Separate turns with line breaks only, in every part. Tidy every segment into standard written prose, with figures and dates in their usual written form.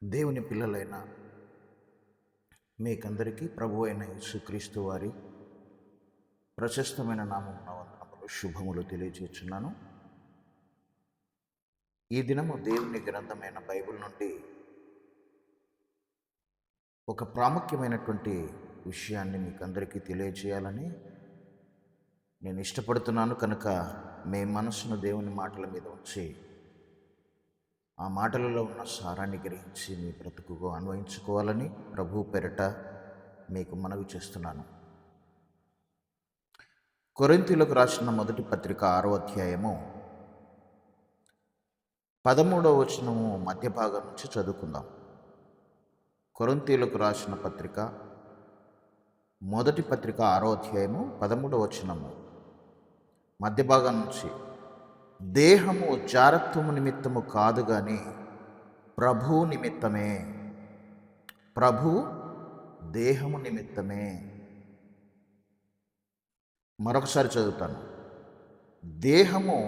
దేవుని పిల్లలైన మీకందరికీ ప్రభు అయిన యేసుక్రీస్తు వారి ప్రశస్తమైన నామమున వందనములు శుభములు తెలియజేస్తున్నాను. ఈ దినము దేవుని గ్రంథమైన బైబిల్ నుండి ఒక ప్రాముఖ్యమైనటువంటి విషయాన్ని మీకందరికీ తెలియజేయాలని నేను ఇష్టపడుతున్నాను. కనుక మీ మనసును దేవుని మాటల మీద ఉంచి ఆ మాటలలో ఉన్న సారాన్ని గ్రహించి మీ బ్రతుకుకు అన్వయించుకోవాలని ప్రభు పెరట మీకు మనవి చేస్తున్నాను. కొరింథీయులకు రాసిన మొదటి పత్రిక 6వ అధ్యాయము 13వ వచనము మధ్య భాగం నుంచి చదువుకుందాం. కొరింథీయులకు రాసిన పత్రిక మొదటి పత్రిక 6వ అధ్యాయము 13వ వచనము మధ్య భాగం నుంచి, దేహము జారత్వము నిమిత్తము కాదు గాని ప్రభు నిమిత్తమే. ప్రభు దేహము నిమిత్తమే. మరొకసారి చదువుతాను. దేహము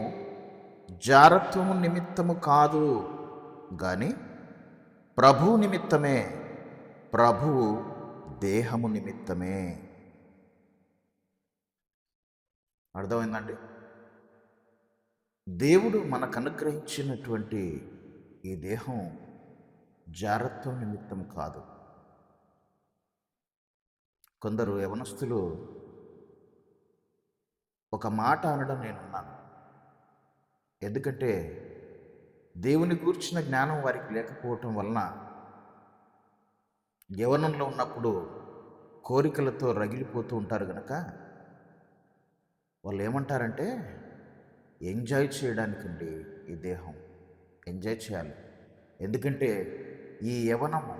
జారత్వము నిమిత్తము కాదు గాని ప్రభు నిమిత్తమే. ప్రభువు దేహము నిమిత్తమే. అర్థమైందండి? దేవుడు మనకు అనుగ్రహించినటువంటి ఈ దేహం జారత్వం నిమిత్తం కాదు. కొందరు యవనస్తులు ఒక మాట అనడం నేనున్నాను. ఎందుకంటే దేవుని గూర్చిన జ్ఞానం వారికి లేకపోవటం వలన యవనంలో ఉన్నప్పుడు కోరికలతో రగిలిపోతూ ఉంటారు కనుక వాళ్ళు ఏమంటారంటే, ఎంజాయ్ చేయడానికండి ఈ దేహం, ఎంజాయ్ చేయాలి. ఎందుకంటే ఈ యవనము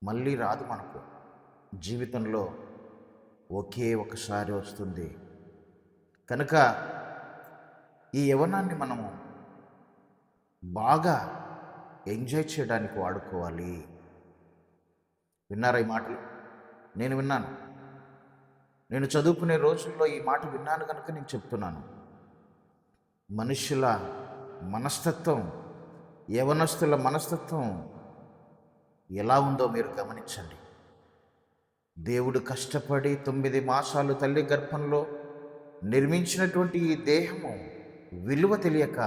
మళ్ళీ రాదు. మనకు జీవితంలో ఒకే ఒకసారి వస్తుంది. కనుక ఈ యవనాన్ని మనము బాగా ఎంజాయ్ చేయడానికి వాడుకోవాలి. విన్నారా ఈ మాటలు? నేను విన్నాను. నేను చదువుకునే రోజుల్లో ఈ మాట విన్నాను కనుక నేను చెప్తున్నాను. మనుషుల మనస్తత్వం, యవనస్తుల మనస్తత్వం ఎలా ఉందో మీరు గమనించండి. దేవుడు కష్టపడి 9 మాసాలు తల్లి గర్భంలో నిర్మించినటువంటి ఈ దేహము విలువ తెలియక,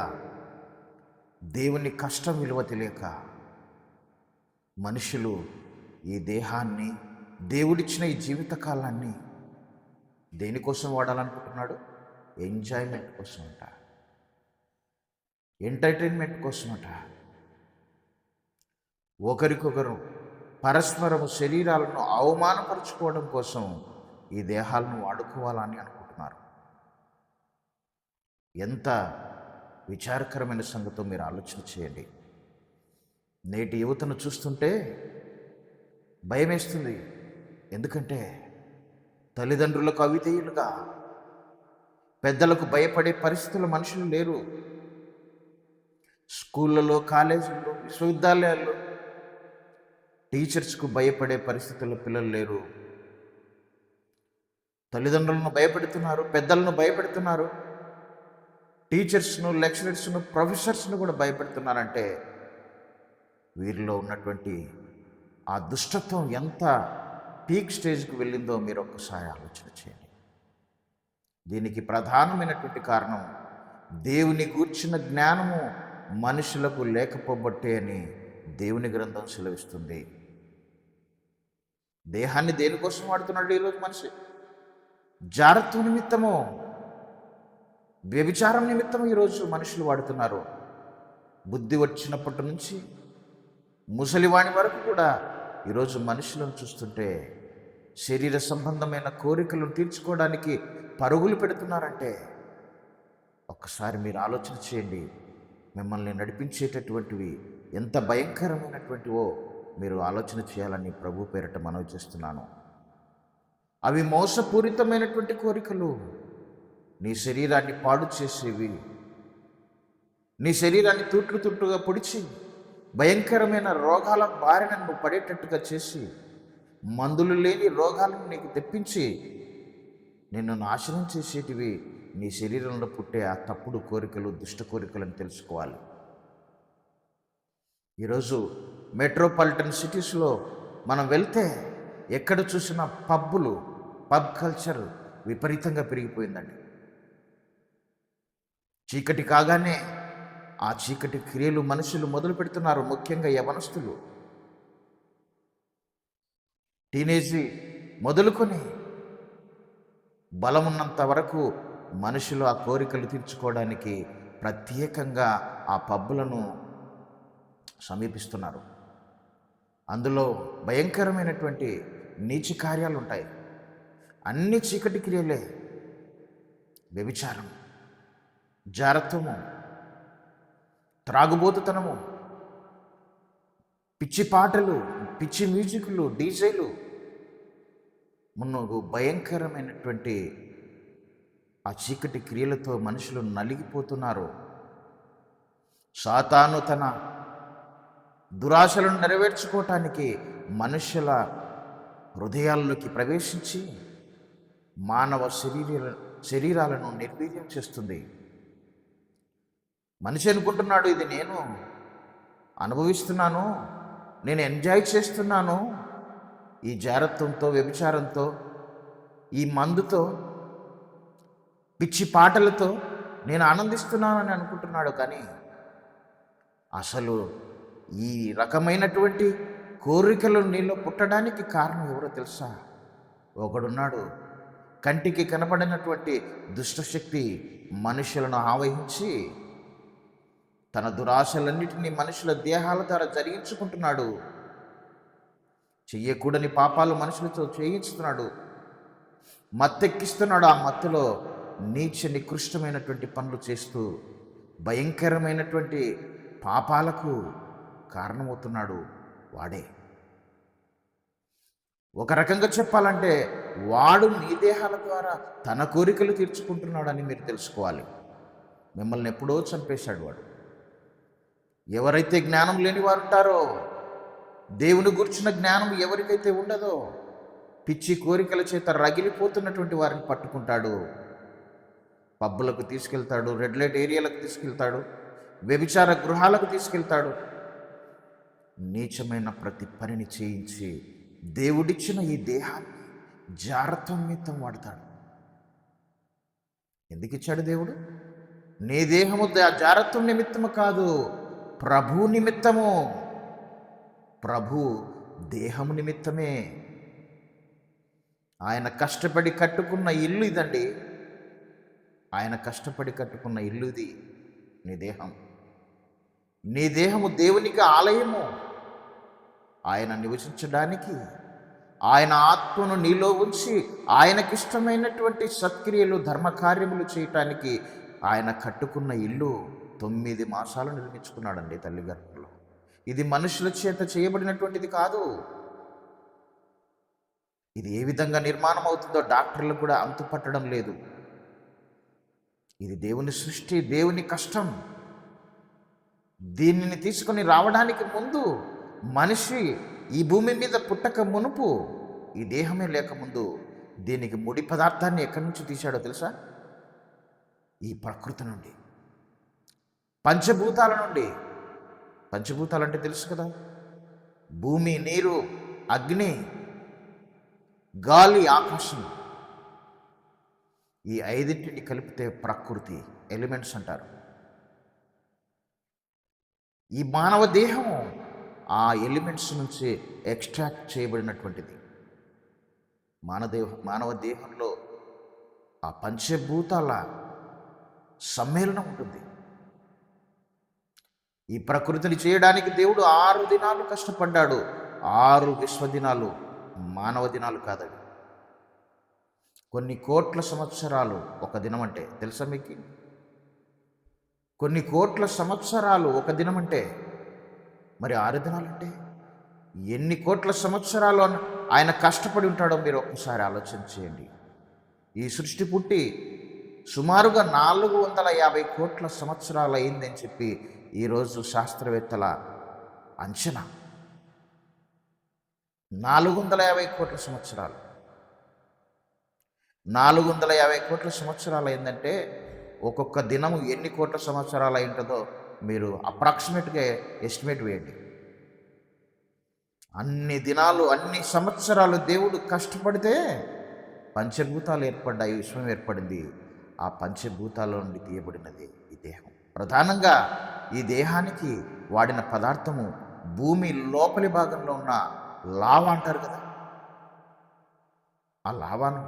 దేవుని కష్టం విలువ తెలియక మనుషులు ఈ దేహాన్ని, దేవుడిచ్చిన ఈ జీవితకాలాన్ని దేనికోసం వాడాలనుకుంటున్నాడు? Enjoyment కోసమట, entertainment కోసమట. ఒకరికొకరు పరస్పరము శరీరాలను అవమానపరుచుకోవడం కోసం ఈ దేహాలను వాడుకోవాలని అనుకుంటున్నారు. ఎంత విచారకరమైన సంగతో మీరు ఆలోచన చేయండి. నేటి యువతను చూస్తుంటే భయమేస్తుంది. ఎందుకంటే తల్లిదండ్రులకు అవిధేయులుగా, పెద్దలకు భయపడే పరిస్థితుల్లో మనుషులు లేరు. స్కూళ్ళలో, కాలేజీల్లో, విశ్వవిద్యాలయాల్లో టీచర్స్కు భయపడే పరిస్థితుల్లో పిల్లలు లేరు. తల్లిదండ్రులను భయపెడుతున్నారు, పెద్దలను భయపెడుతున్నారు, టీచర్స్ను, లెక్చరర్స్ను, ప్రొఫెసర్స్ను కూడా భయపెడుతున్నారంటే వీరిలో ఉన్నటువంటి ఆ దుష్టత్వం ఎంత పీక్ స్టేజ్కి వెళ్ళిందో మీరు ఒక్కసారి ఆలోచన చేయండి. దీనికి ప్రధానమైనటువంటి కారణం దేవుని గూర్చిన జ్ఞానము మనుషులకు లేకపోబట్టే అని దేవుని గ్రంథం సెలవిస్తుంది. దేహాన్ని దేనికోసం వాడుతున్నాడు ఈరోజు మనిషి? జారత్వ నిమిత్తము, వ్యభిచారం నిమిత్తము ఈరోజు మనుషులు వాడుతున్నారు. బుద్ధి వచ్చినప్పటి నుంచి ముసలివాణి వరకు కూడా ఈరోజు మనుషులను చూస్తుంటే శరీర సంబంధమైన కోరికలను తీర్చుకోవడానికి పరుగులు పెడుతున్నారంటే ఒక్కసారి మీరు ఆలోచన చేయండి. మిమ్మల్ని నడిపించేటటువంటివి ఎంత భయంకరమైనటువంటివో మీరు ఆలోచన చేయాలని ప్రభు పేరట మనవి చేస్తున్నాను. అవి మోసపూరితమైనటువంటి కోరికలు, నీ శరీరాన్ని పాడు చేసేవి, నీ శరీరాన్ని తుట్టుగా పొడిచి భయంకరమైన రోగాల బారిన నువ్వు పడేటట్టుగా చేసి, మందులు లేని రోగాలను నీకు తెప్పించి నిన్ను నాశనం చేసేటివి నీ శరీరంలో పుట్టే ఆ తప్పుడు కోరికలు, దుష్ట కోరికలను తెలుసుకోవాలి. ఈరోజు మెట్రోపాలిటన్ సిటీస్లో మనం వెళ్తే ఎక్కడ చూసినా పబ్ కల్చర్ విపరీతంగా పెరిగిపోయిందండి. చీకటి కాగానే ఆ చీకటి క్రియలు మనుషులు మొదలు పెడుతున్నారు. ముఖ్యంగా యవనస్తులు, టీనేజీ మొదలుకొని బలమున్నంత వరకు మనుషులు ఆ కోరికలు తీర్చుకోవడానికి ప్రత్యేకంగా ఆ పబ్బులను సమీపిస్తున్నారు. అందులో భయంకరమైనటువంటి నీచ కార్యాలు ఉంటాయి. అన్ని చీకటి క్రియలే. వ్యభిచారం, జారత్వము, త్రాగుబోతుతనము, పిచ్చి పాటలు, పిచ్చి మ్యూజిక్లు, డీజేలు, మున్నగు భయంకరమైనటువంటి ఆ చీకటి క్రియలతో మనుషులు నలిగిపోతున్నారు. సాతాను తన దురాశలను నెరవేర్చుకోవటానికి మనుషుల హృదయాల్లోకి ప్రవేశించి మానవ శరీరాలను నిర్వీర్యం చేస్తుంది. మనిషి అనుకుంటున్నాడు, ఇది నేను అనుభవిస్తున్నాను, నేను ఎంజాయ్ చేస్తున్నాను, ఈ జారత్వంతో, వ్యభిచారంతో, ఈ మందుతో, పిచ్చి పాటలతో నేను ఆనందిస్తున్నానని అనుకుంటున్నాడు. కానీ అసలు ఈ రకమైనటువంటి కోరికలు నీలో పుట్టడానికి కారణం ఎవరో తెలుసా? ఒకడున్నాడు, కంటికి కనబడినటువంటి దుష్టశక్తి మనుషులను ఆవహించి తన దురాశలన్నిటినీ మనుషుల దేహాల ద్వారా జరిగించుకుంటున్నాడు. చెయ్యకూడని పాపాలు మనుషులతో చేయించుతున్నాడు, మత్తెక్కిస్తున్నాడు. ఆ మత్తులో నీచ నికృష్టమైనటువంటి పనులు చేస్తూ భయంకరమైనటువంటి పాపాలకు కారణమవుతున్నాడు వాడే. ఒక రకంగా చెప్పాలంటే వాడు మీ దేహాల ద్వారా తన కోరికలు తీర్చుకుంటున్నాడని మీరు తెలుసుకోవాలి. మిమ్మల్ని ఎప్పుడో చంపేశాడు వాడు. ఎవరైతే జ్ఞానం లేని వారు ఉంటారో, దేవుని గురించిన జ్ఞానం ఎవరికైతే ఉండదో, పిచ్చి కోరికల చేత రగిలిపోతున్నటువంటి వారిని పట్టుకుంటాడు, పబ్బులకు తీసుకెళ్తాడు, రెడ్ లైట్ ఏరియాలకు తీసుకెళ్తాడు, వ్యభిచార గృహాలకు తీసుకెళ్తాడు. నీచమైన ప్రతి పనిని చేయించి దేవుడిచ్చిన ఈ దేహాన్ని జారత్వం నిమిత్తం వాడతాడు. ఎందుకు ఇచ్చాడు దేవుడు? నీ దేహము జారత్వం నిమిత్తము కాదు, ప్రభు నిమిత్తము. ప్రభు దేహము నిమిత్తమే. ఆయన కష్టపడి కట్టుకున్న ఇల్లు ఇదండి. ఆయన కష్టపడి కట్టుకున్న ఇల్లు ఇది, నీ దేహం. నీ దేహము దేవునికి ఆలయము. ఆయన నివసించడానికి, ఆయన ఆత్మను నీలో ఉంచి ఆయనకిష్టమైనటువంటి సత్క్రియలు, ధర్మకార్యములు చేయటానికి ఆయన కట్టుకున్న ఇల్లు 9 మాసాలు నిర్మించుకున్నాడండి తల్లి గర్భంలో. ఇది మనుషుల చేత చేయబడినటువంటిది కాదు. ఇది ఏ విధంగా నిర్మాణం అవుతుందో డాక్టర్లు కూడా అంతుపట్టడం లేదు. ఇది దేవుని సృష్టి, దేవుని కష్టం. దీనిని తీసుకొని రావడానికి ముందు మనిషి ఈ భూమి మీద పుట్టక మునుపు, ఈ దేహమే లేకముందు దీనికి ముడి పదార్థాన్ని ఎక్కడి నుంచి తీశాడో తెలుసా? ఈ ప్రకృతి నుండి, పంచభూతాల నుండి. పంచభూతాలంటే తెలుసు కదా, భూమి, నీరు, అగ్ని, గాలి, ఆకాశం. ఈ 5టిని కలిపితే ప్రకృతి, ఎలిమెంట్స్ అంటారు. ఈ మానవ దేహము ఆ ఎలిమెంట్స్ నుంచి ఎక్స్ట్రాక్ట్ చేయబడినటువంటిది. మానవ దేహంలో ఆ పంచభూతాల సమ్మేళనం ఉంటుంది. ఈ ప్రకృతిని చేయడానికి దేవుడు 6 దినాలు కష్టపడ్డాడు. 6 విశ్వదినాలు, మానవ దినాలు కాదవి. కొన్ని కోట్ల సంవత్సరాలు ఒక దినం అంటే తెలుసా మీకు? కొన్ని కోట్ల సంవత్సరాలు ఒక దినం అంటే, మరి 6 దినాలంటే ఎన్ని కోట్ల సంవత్సరాలు ఆయన కష్టపడి ఉంటాడో మీరు ఒక్కసారి ఆలోచన చేయండి. ఈ సృష్టి పుట్టి సుమారుగా 450 కోట్ల సంవత్సరాలు అయిందని చెప్పి ఈరోజు శాస్త్రవేత్తల అంచనా. 450 కోట్ల సంవత్సరాలు. 450 కోట్ల సంవత్సరాలు అయిందంటే ఒక్కొక్క దినము ఎన్ని కోట్ల సంవత్సరాలు అయి ఉంటుందో మీరు అప్రాక్సిమేట్గా ఎస్టిమేట్ వేయండి. అన్ని దినాలు అన్ని సంవత్సరాలు దేవుడు కష్టపడితే పంచభూతాలు ఏర్పడ్డాయి, విశ్వం ఏర్పడింది. ఆ పంచభూతాల నుండి తీయబడినది ఈ దేహం. ప్రధానంగా ఈ దేహానికి వాడిన పదార్థము భూమి లోపలి భాగంలో ఉన్న లావా అంటారు కదా, ఆ లావాను,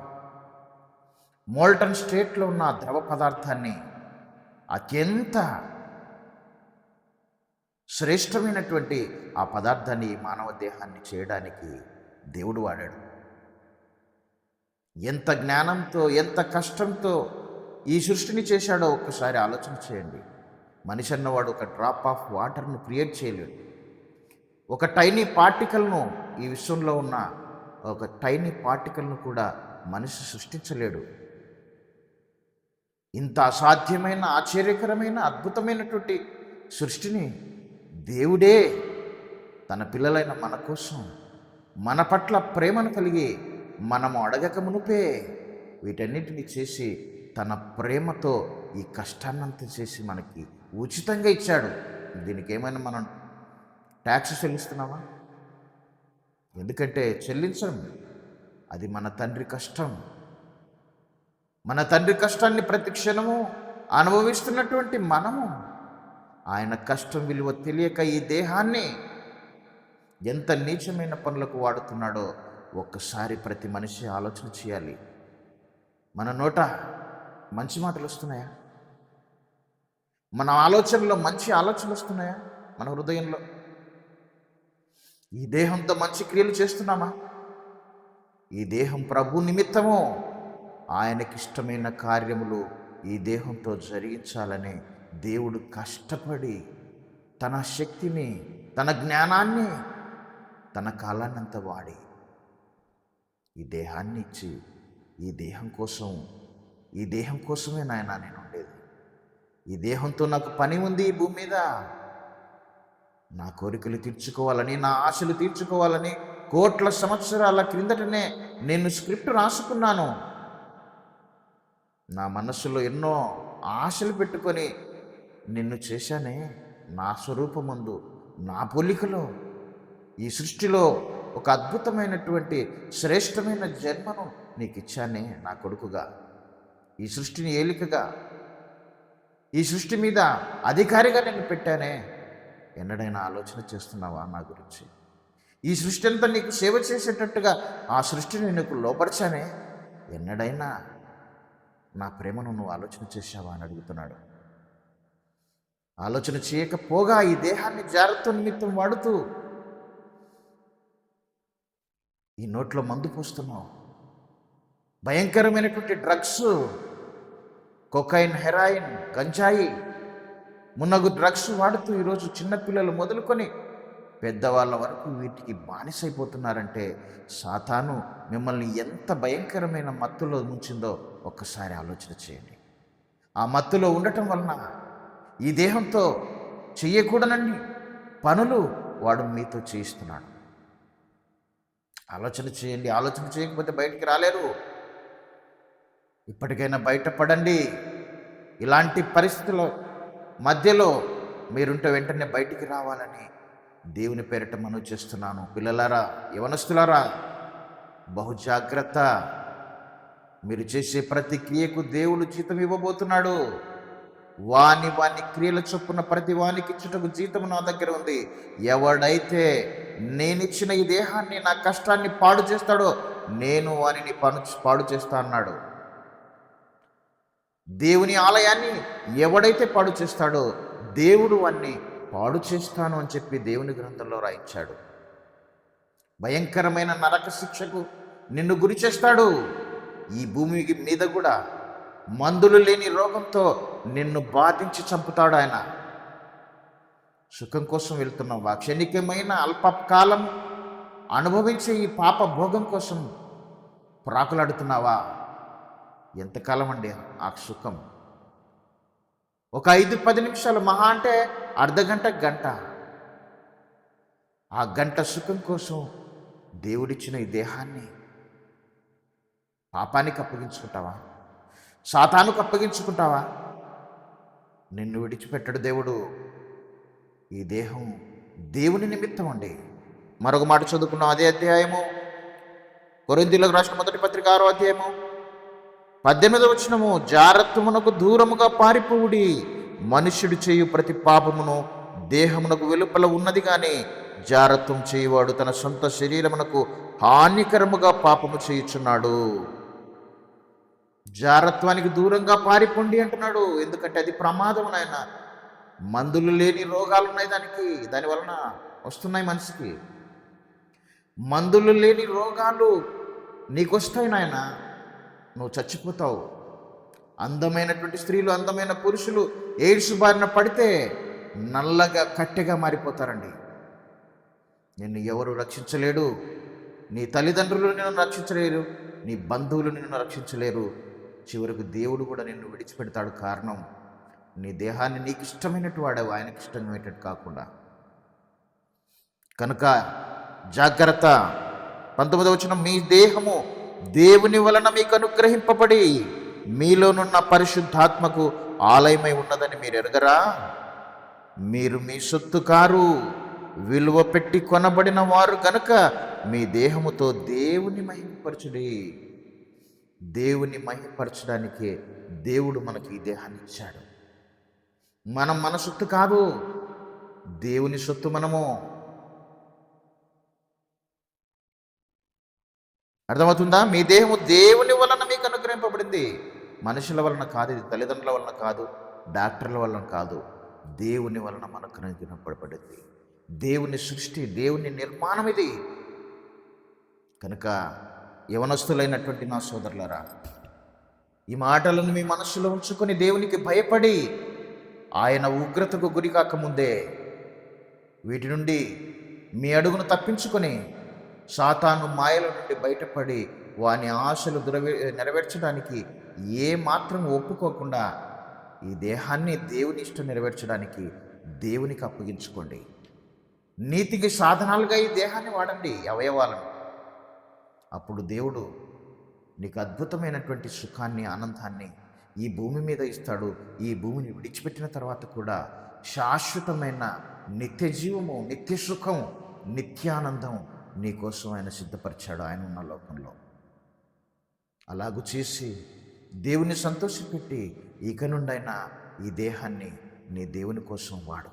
మోల్టన్ స్టేట్లో ఉన్న ద్రవ పదార్థాన్ని అత్యంత శ్రేష్టమైనటువంటి ఆ పదార్థాన్ని మానవ దేహాన్ని చేయడానికి దేవుడు వాడాడు. ఎంత జ్ఞానంతో ఎంత కష్టంతో ఈ సృష్టిని చేశాడో ఒక్కసారి ఆలోచన చేయండి. మనిషి అన్నవాడు ఒక డ్రాప్ ఆఫ్ వాటర్ను క్రియేట్ చేయలేడు. ఒక టైనీ పార్టికల్ను, ఈ విశ్వంలో ఉన్న ఒక టైనీ పార్టికల్ను కూడా మనిషి సృష్టించలేడు. ఇంత అసాధ్యమైన, ఆశ్చర్యకరమైన, అద్భుతమైనటువంటి సృష్టిని దేవుడే తన పిల్లలైన మన కోసం, మన పట్ల ప్రేమను కలిగి మనము అడగక మునుపే వీటన్నిటిని చేసి తన ప్రేమతో ఈ కష్టాన్నంతా చేసి మనకి ఉచితంగా ఇచ్చాడు. దీనికి ఏమైనా మనం ట్యాక్స్ చెల్లిస్తున్నామా? ఎందుకంటే చెల్లించడం, అది మన తండ్రి కష్టం. మన తండ్రి కష్టాన్ని ప్రతి క్షణము అనుభవిస్తున్నటువంటి మనము ఆయన కష్టం విలువ తెలియక ఈ దేహాన్ని ఎంత నీచమైన పనులకు వాడుతున్నాడో ఒక్కసారి ప్రతి మనిషి ఆలోచన చేయాలి. మన నోట మంచి మాటలు వస్తున్నాయా? మన ఆలోచనలో మంచి ఆలోచనలు వస్తున్నాయా? మన హృదయంలో ఈ దేహంతో మంచి క్రియలు చేస్తున్నామా? ఈ దేహం ప్రభు నిమిత్తము ఆయనకిష్టమైన కార్యములు ఈ దేహంతో జరిగించాలని దేవుడు కష్టపడి తన శక్తిని, తన జ్ఞానాన్ని, తన కాలాన్నంతా వాడి ఈ దేహాన్ని ఇచ్చి, ఈ దేహం కోసమే నాయన నేను ఉండేది. ఈ దేహంతో నాకు పని ఉంది ఈ భూమి మీద. నా కోరికలు తీర్చుకోవాలని, నా ఆశలు తీర్చుకోవాలని కోట్ల సంవత్సరాల క్రిందటనే నేను స్క్రిప్ట్ రాసుకున్నాను. నా మనస్సులో ఎన్నో ఆశలు పెట్టుకొని నిన్ను చేశానే. నా స్వరూపమందు, నా పోలికలో ఈ సృష్టిలో ఒక అద్భుతమైనటువంటి శ్రేష్టమైన జన్మను నీకు ఇచ్చానే నా కొడుకుగా. ఈ సృష్టిని ఏలికగా, ఈ సృష్టి మీద అధికారిగా నేను పెట్టానే. ఎన్నడైనా ఆలోచన చేస్తున్నావా నా గురించి? ఈ సృష్టి అంతా నీకు సేవ చేసేటట్టుగా ఆ సృష్టిని నీకు లోపరిచానే. ఎన్నడైనా నా ప్రేమను నువ్వు ఆలోచన చేశావా అని అడుగుతున్నాడు. ఆలోచన చేయకపోగా ఈ దేహాన్ని జాగ్రత్త నిమిత్తం వాడుతూ ఈ నోట్లో మందు పోస్తున్నావు. భయంకరమైనటువంటి డ్రగ్స్, కొకైన్, హెరాయిన్, గంజాయి మున్నగు డ్రగ్స్ వాడుతూ ఈరోజు చిన్నపిల్లలు మొదలుకొని పెద్దవాళ్ళ వరకు వీటికి బానిసైపోతున్నారంటే సాతాను మిమ్మల్ని ఎంత భయంకరమైన మత్తులో ముంచిందో ఒక్కసారి ఆలోచన చేయండి. ఆ మత్తులో ఉండటం వలన ఈ దేహంతో చెయ్యకూడనన్ని పనులు వాడు మీతో చేయిస్తున్నాడు. ఆలోచన చేయండి. ఆలోచన చేయకపోతే బయటికి రాలేరు. ఇప్పటికైనా బయటపడండి. ఇలాంటి పరిస్థితుల మధ్యలో మీరుంటే వెంటనే బయటికి రావాలని దేవుని పేరిట మనవి చేస్తున్నాను. పిల్లలారా, యవనస్తులారా, బహుజాగ్రత్త. మీరు చేసే ప్రతి క్రియకు దేవుడు జీతం ఇవ్వబోతున్నాడు. వాని క్రియల చొప్పున ప్రతి వానికి ఇచ్చుటకు జీతం నా దగ్గర ఉంది. ఎవడైతే నేనిచ్చిన ఈ దేహాన్ని, నా కష్టాన్ని పాడు చేస్తాడో నేను వానిని పాడు చేస్తా అన్నాడు. దేవుని ఆలయాన్ని ఎవడైతే పాడు చేస్తాడో దేవుడు వాన్ని పాడు చేస్తాను అని చెప్పి దేవుని గ్రంథంలో రాయించాడు. భయంకరమైన నరక శిక్షకు నిన్ను గురి చేస్తాడు. ఈ భూమి మీద కూడా మందులు లేని రోగంతో నిన్ను బాధించి చంపుతాడు ఆయన. సుఖం కోసం వెళ్తున్నావా? క్షణికమైన అల్పకాలం అనుభవించే ఈ పాప భోగం కోసం ప్రాకులాడుతున్నావా? ఎంతకాలం అండి ఆ సుఖం? ఒక 5-10 నిమిషాలు, మహా అంటే అర్ధగంట, గంట. ఆ గంట సుఖం కోసం దేవుడిచ్చిన ఈ దేహాన్ని పాపానికి అప్పగించుకుంటావా? సాతానుకు అప్పగించుకుంటావా? నిన్ను విడిచిపెట్టడు దేవుడు. ఈ దేహం దేవుని నిమిత్తం అండి. మరొక మాట చదువుకున్నాం, అదే అధ్యాయము కొరింథీయులకు రాసిన మొదటి పత్రిక 6వ అధ్యాయము 18వ వచనము, జారత్వమునకు దూరముగా పారిపోవుడి, మనుష్యుడు చేయు ప్రతి పాపమును దేహమునకు వెలుపల ఉన్నది కానీ జారత్వం చేయువాడు తన సొంత శరీరమునకు హానికరముగా పాపము చేయుచున్నాడు. జారత్వానికి దూరంగా పారిపోండి అంటున్నాడు. ఎందుకంటే అది ప్రమాదం నాయన. మందులు లేని రోగాలు ఉన్నాయి దాని వలన వస్తున్నాయి మనిషికి. మందులు లేని రోగాలు నీకు వస్తాయి నాయన, నువ్వు చచ్చిపోతావు. అందమైనటువంటి స్త్రీలు, అందమైన పురుషులు ఎయిడ్స్ బారిన పడితే నల్లగా కట్టెగా మారిపోతారండి. నిన్ను ఎవరు రక్షించలేడు. నీ తల్లిదండ్రులు నిన్ను రక్షించలేరు, నీ బంధువులు నిన్ను రక్షించలేరు. చివరకు దేవుడు కూడా నిన్ను విడిచిపెడతాడు. కారణం, నీ దేహాన్ని నీకు ఇష్టమైనట్టు వాడావు, ఆయనకి ఇష్టమైనట్టు కాకుండా. కనుక జాగ్రత్త. 19వ వచనం, మీ దేహము దేవుని వలన మీకు అనుగ్రహింపబడి మీలోనున్న పరిశుద్ధాత్మకు ఆలయమై ఉన్నదని మీరు ఎరగరా? మీరు మీ సొత్తు కారు, విలువ పెట్టి కొనబడిన వారు గనుక మీ దేహముతో దేవుని మహిమపరచుడి. దేవుని మహిమపరచడానికే దేవుడు మనకి ఈ దేహాన్ని ఇచ్చాడు. మనం మన సొత్తు కాదు, దేవుని సొత్తు మనము. అర్థమవుతుందా? మీ దేహము దేవుని వలన మీకు అనుగ్రహింపబడింది, మనుషుల వలన కాదు. ఇది తల్లిదండ్రుల వలన కాదు, డాక్టర్ల వలన కాదు, దేవుని వలన మనకు అనుగ్రహింపబడింది. దేవుని సృష్టి, దేవుని నిర్మాణం ఇది. కనుక యవనస్తులైనటువంటి నా సోదరులారా, ఈ మాటలను మీ మనస్సులో ఉంచుకొని దేవునికి భయపడి ఆయన ఉగ్రతకు గురి కాకముందే వీటి నుండి మీ అడుగును తప్పించుకొని సాతాను మాయల నుండి బయటపడి వాని ఆశలు నెరవేర్చడానికి ఏ మాత్రం ఒప్పుకోకుండా ఈ దేహాన్ని దేవుని ఇష్టం నెరవేర్చడానికి దేవునికి అప్పగించుకోండి. నీతికి సాధనాలుగా ఈ దేహాన్ని వాడండి, అవయవాలను. అప్పుడు దేవుడు నీకు అద్భుతమైనటువంటి సుఖాన్ని, ఆనందాన్ని ఈ భూమి మీద ఇస్తాడు. ఈ భూమిని విడిచిపెట్టిన తర్వాత కూడా శాశ్వతమైన నిత్య జీవము, నిత్య సుఖం, నిత్యానందం నీకోసం ఆయన సిద్ధపరిచాడు ఆయన ఉన్న లోకంలో. అలాగూ చేసి దేవుని సంతోషపెట్టి ఇక నుండైనా ఈ దేహాన్ని నీ దేవుని కోసం వాడు.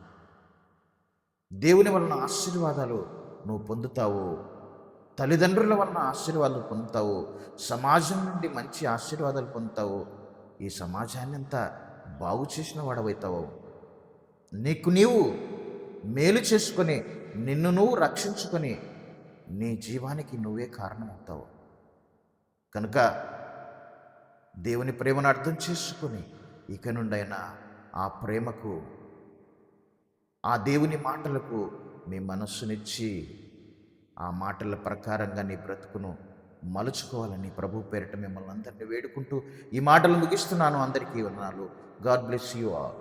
దేవుని వలన ఆశీర్వాదాలు నువ్వు పొందుతావు, తల్లిదండ్రుల వలన ఆశీర్వాదాలు పొందుతావు, సమాజం నుండి మంచి ఆశీర్వాదాలు పొందుతావు. ఈ సమాజాన్ని అంతా బాగు చేసిన వాడవైతావు. నీకు నీవు మేలు చేసుకొని నిన్ను నువ్వు రక్షించుకొని నీ జీవానికి నువ్వే కారణమవుతావు. కనుక దేవుని ప్రేమను అర్థం చేసుకొని ఇక నుండైనా ఆ ప్రేమకు, ఆ దేవుని మాటలకు మీ మనస్సునిచ్చి ఆ మాటల ప్రకారంగా నీ బ్రతుకును మలుచుకోవాలని ప్రభు పేరిట మిమ్మల్ని అందరినీ వేడుకుంటూ ఈ మాటలు ముగిస్తున్నాను. అందరికీ వందనాలు. God bless you all.